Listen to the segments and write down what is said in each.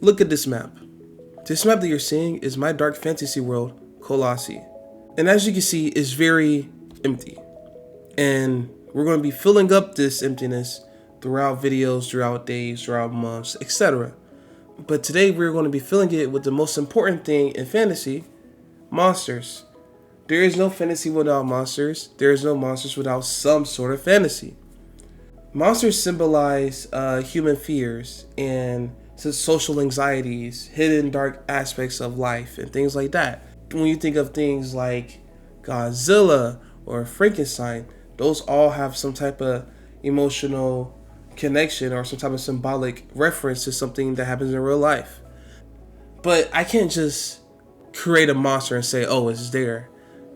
Look at this map. This map that you're seeing is my dark fantasy world, Kolasi. And as you can see, it's very empty. And we're going to be filling up this emptiness throughout videos, throughout days, throughout months, etc. But today we're going to be filling it with the most important thing in fantasy, monsters. There is no fantasy without monsters. There is no monsters without some sort of fantasy. Monsters symbolize human fears and social anxieties, hidden dark aspects of life, and things like that. When you think of things like Godzilla or Frankenstein, those all have some type of emotional connection or some type of symbolic reference to something that happens in real life. But I can't just create a monster and say, oh, it's there.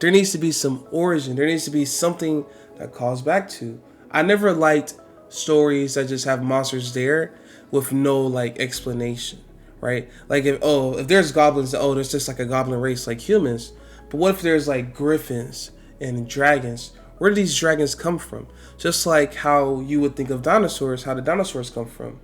There needs to be some origin. There needs to be something that calls back to. I never liked stories that just have monsters there with no explanation, right? Like if there's goblins, there's just like a goblin race like humans. But what if there's like griffins and dragons? Where do these dragons come from? Just like how you would think of dinosaurs, how the dinosaurs come from.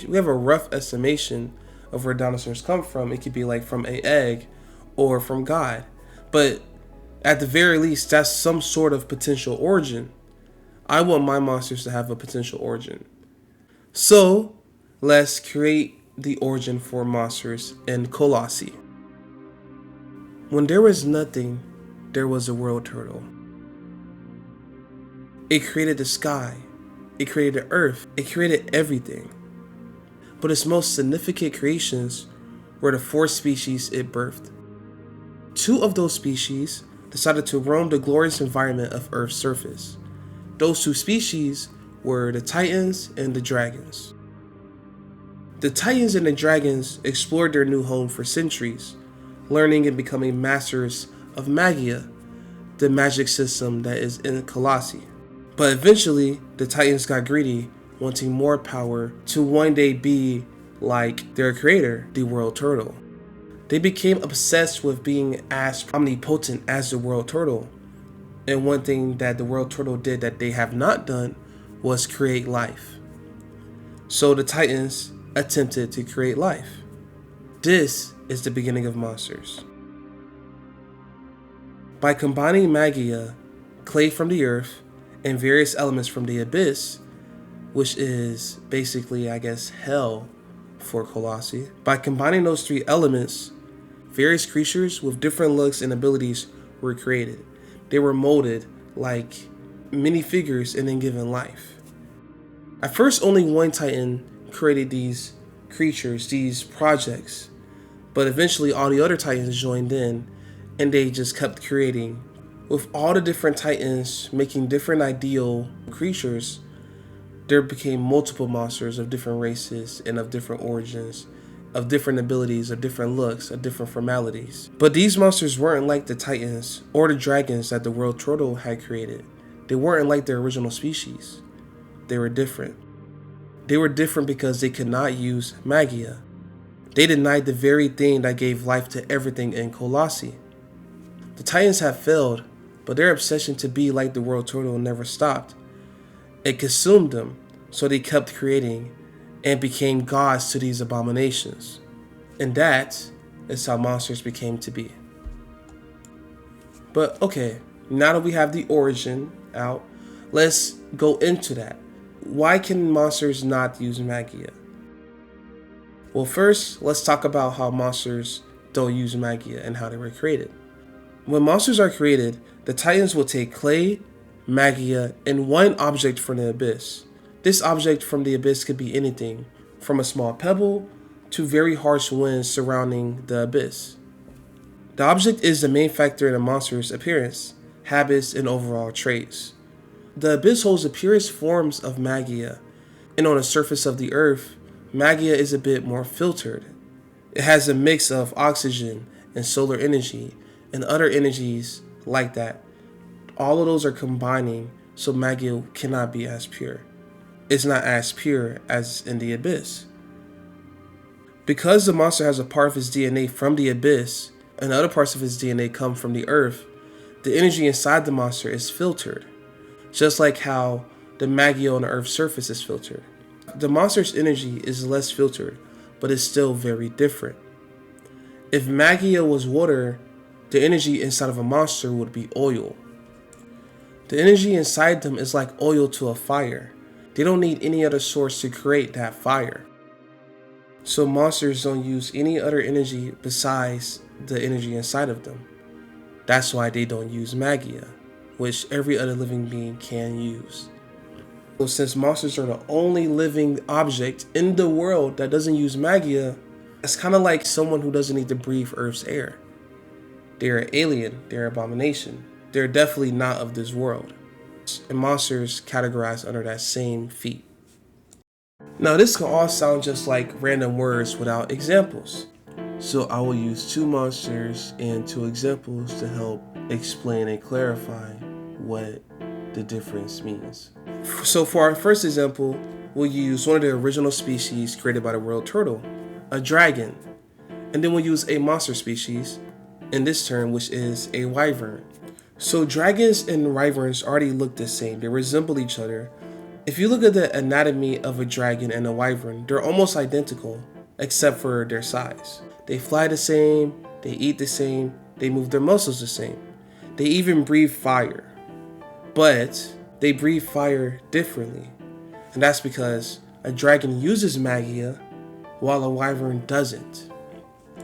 We have a rough estimation of where dinosaurs come from. It could be like from an egg or from God. But at the very least, that's some sort of potential origin. I want my monsters to have a potential origin. So let's create the origin for monsters in Kolasi. When there was nothing, there was a world turtle. It created the sky. It created the earth. It created everything. But its most significant creations were the 4 species it birthed. 2 of those species decided to roam the glorious environment of Earth's surface. Those 2 species were the Titans and the Dragons. The Titans and the Dragons explored their new home for centuries, learning and becoming masters of Magia, the magic system that is in Kolasi. But eventually, the Titans got greedy, wanting more power to one day be like their creator, the World Turtle. They became obsessed with being as omnipotent as the World Turtle. And one thing that the World Turtle did that they have not done was create life. So the Titans attempted to create life. This is the beginning of monsters. By combining Magia, clay from the earth, and various elements from the abyss, which is basically, hell for Kolasi. By combining those 3 elements, various creatures with different looks and abilities were created. They were molded like minifigures and then given life. At first, only one Titan created these creatures, these projects, but eventually all the other Titans joined in and they just kept creating. With all the different Titans making different ideal creatures, there became multiple monsters of different races and of different origins, of different abilities, of different looks, of different formalities. But these monsters weren't like the Titans or the dragons that the World Turtle had created. They weren't like their original species. They were different. They were different because they could not use Magia. They denied the very thing that gave life to everything in Kolasi. The Titans had failed, but their obsession to be like the World Turtle never stopped. It consumed them, so they kept creating and became gods to these abominations. And that is how monsters became to be. But okay, now that we have the origin out, let's go into that. Why can monsters not use Magia? Well, first, let's talk about how monsters don't use Magia and how they were created. When monsters are created, the Titans will take clay, Magia, and one object from the abyss. This object from the abyss could be anything, from a small pebble to very harsh winds surrounding the abyss. The object is the main factor in a monster's appearance, habits, and overall traits. The abyss holds the purest forms of Magia, and on the surface of the earth, Magia is a bit more filtered. It has a mix of oxygen and solar energy and other energies like that. All of those are combining, so Magia cannot be as pure. It's not as pure as in the abyss. Because the monster has a part of his DNA from the abyss and other parts of his DNA come from the earth, the energy inside the monster is filtered, just like how the Magia on the earth's surface is filtered. The monster's energy is less filtered, but it's still very different. If Magia was water, the energy inside of a monster would be oil. The energy inside them is like oil to a fire. They don't need any other source to create that fire. So monsters don't use any other energy besides the energy inside of them. That's why they don't use Magia, which every other living being can use. So since monsters are the only living object in the world that doesn't use Magia, it's kind of like someone who doesn't need to breathe Earth's air. They're an alien, they're an abomination. They're definitely not of this world. And monsters categorized under that same feat. Now this can all sound just like random words without examples. So I will use 2 monsters and 2 examples to help explain and clarify what the difference means. So for our first example, we'll use one of the original species created by the world turtle, a dragon. And then we'll use a monster species, in this term, which is a wyvern. So dragons and wyverns already look the same. They resemble each other. If you look at the anatomy of a dragon and a wyvern, they're almost identical, except for their size. They fly the same, they eat the same, they move their muscles the same. They even breathe fire. But they breathe fire differently. And that's because a dragon uses Magia while a wyvern doesn't.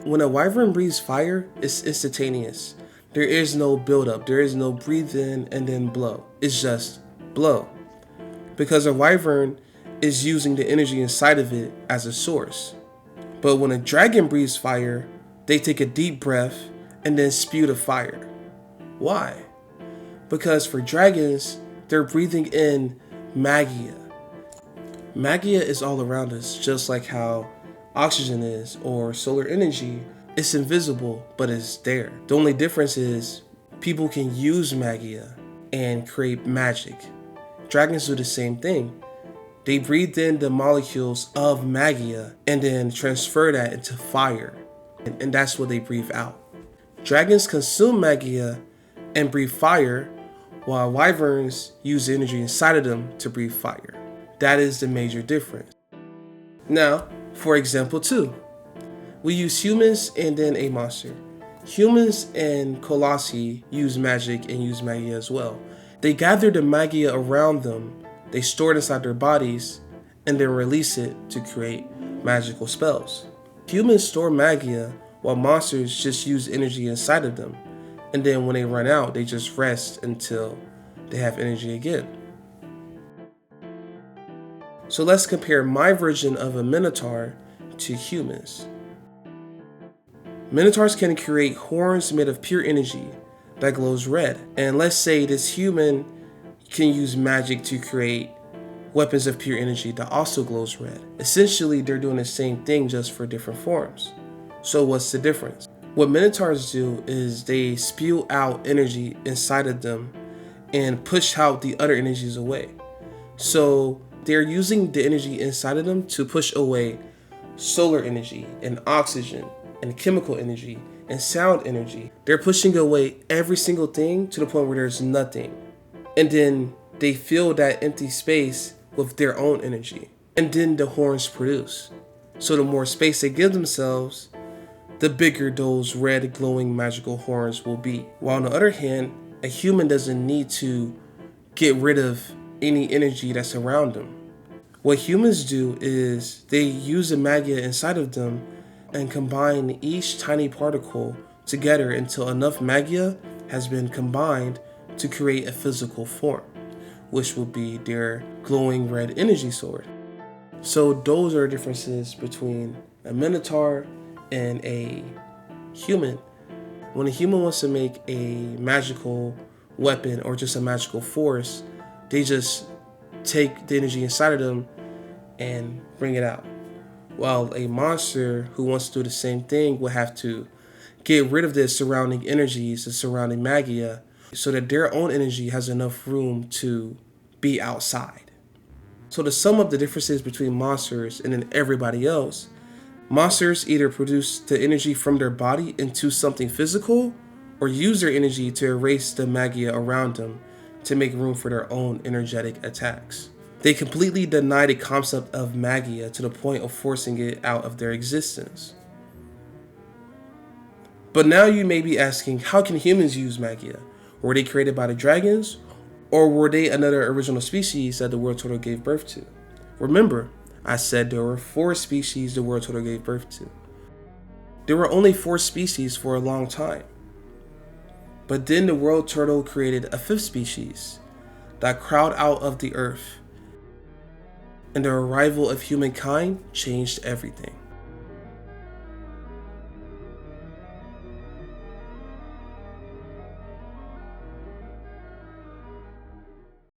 When a wyvern breathes fire, it's instantaneous. There is no buildup. There is no breathe in and then blow. It's just blow. Because a wyvern is using the energy inside of it as a source. But when a dragon breathes fire, they take a deep breath and then spew the fire. Why? Because for dragons, they're breathing in Magia. Magia is all around us, just like how oxygen is or solar energy. It's invisible, but it's there. The only difference is people can use Magia and create magic. Dragons do the same thing. They breathe in the molecules of Magia and then transfer that into fire. And that's what they breathe out. Dragons consume Magia and breathe fire, while wyverns use the energy inside of them to breathe fire. That is the major difference. Now, for example 2. We use humans and then a monster. Humans and Kolasi use magic and use Magia as well. They gather the Magia around them, they store it inside their bodies, and then release it to create magical spells. Humans store Magia, while monsters just use energy inside of them. And then when they run out, they just rest until they have energy again. So let's compare my version of a minotaur to humans. Minotaurs can create horns made of pure energy that glows red. And let's say this human can use magic to create weapons of pure energy that also glows red. Essentially, they're doing the same thing just for different forms. So what's the difference? What minotaurs do is they spew out energy inside of them and push out the other energies away. So they're using the energy inside of them to push away solar energy and oxygen and chemical energy and sound energy. They're pushing away every single thing to the point where there's nothing. And then they fill that empty space with their own energy. And then the horns produce. So the more space they give themselves, the bigger those red glowing magical horns will be. While on the other hand, a human doesn't need to get rid of any energy that's around them. What humans do is they use the Magia inside of them and combine each tiny particle together until enough Magia has been combined to create a physical form, which will be their glowing red energy sword. So those are differences between a minotaur and a human. When a human wants to make a magical weapon or just a magical force, they just take the energy inside of them and bring it out. While a monster who wants to do the same thing will have to get rid of the surrounding energies, the surrounding Magia, so that their own energy has enough room to be outside. So to sum up the differences between monsters and then everybody else, monsters either produce the energy from their body into something physical or use their energy to erase the Magia around them to make room for their own energetic attacks. They completely denied the concept of Magia to the point of forcing it out of their existence. But now you may be asking, how can humans use Magia? Were they created by the dragons? Or were they another original species that the World Turtle gave birth to? Remember, I said there were 4 species the World Turtle gave birth to. There were only 4 species for a long time. But then the World Turtle created a 5th species that crawled out of the earth. And the arrival of humankind changed everything.